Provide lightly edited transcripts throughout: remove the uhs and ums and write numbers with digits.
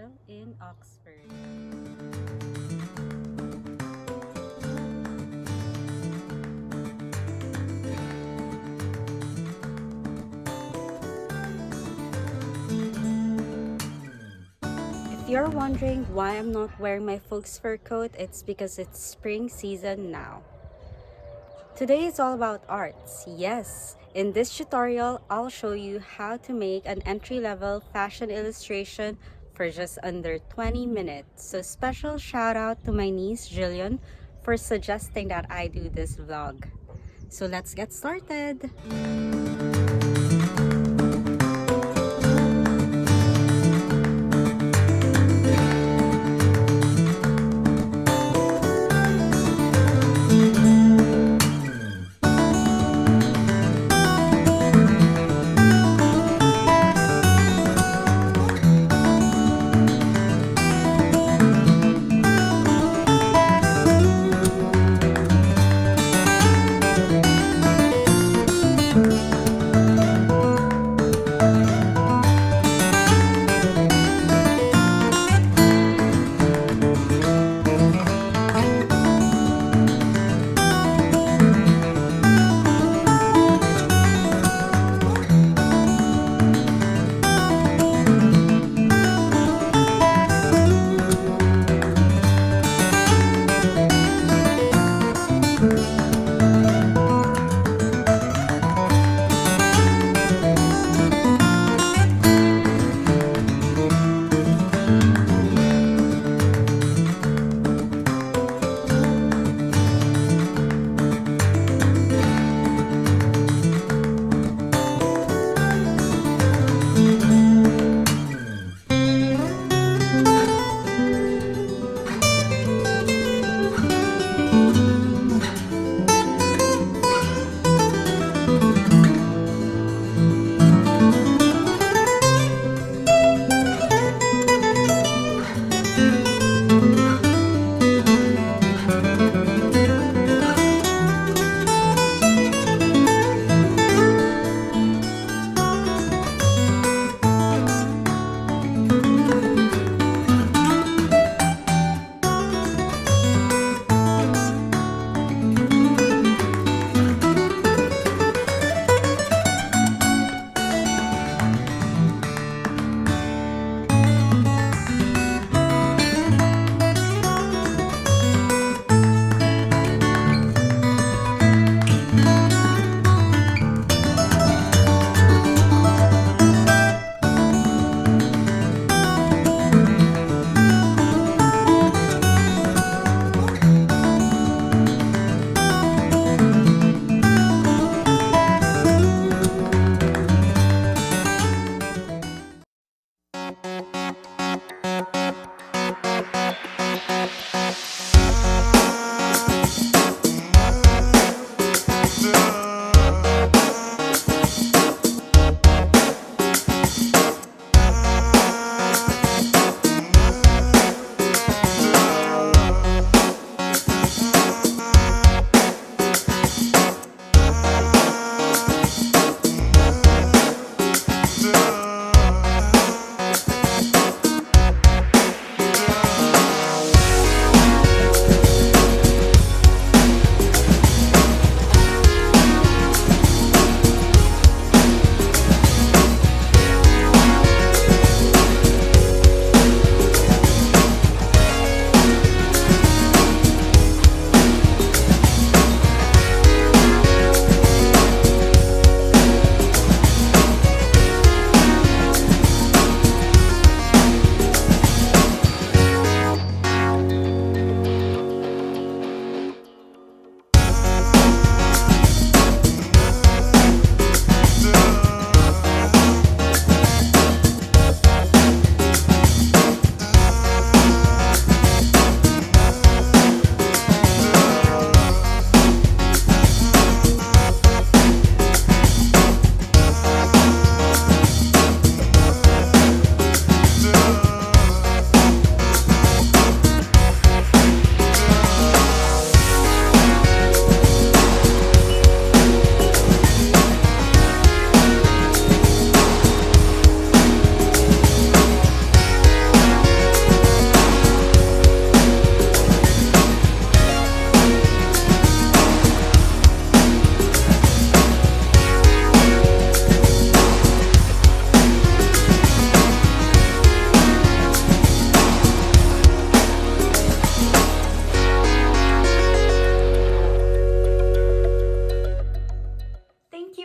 Girl in Oxford. If you're wondering why I'm not wearing my folks fur coat, it's because it's spring season now. Today is all about arts. Yes, in this tutorial, I'll show you how to make an entry-level fashion illustration for just under 20 minutes. So special shout out to my niece Jillian for suggesting that I do this vlog. So let's get started.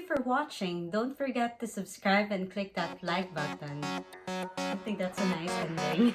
you for watching. Don't forget to subscribe and click that like button. I think that's a nice ending.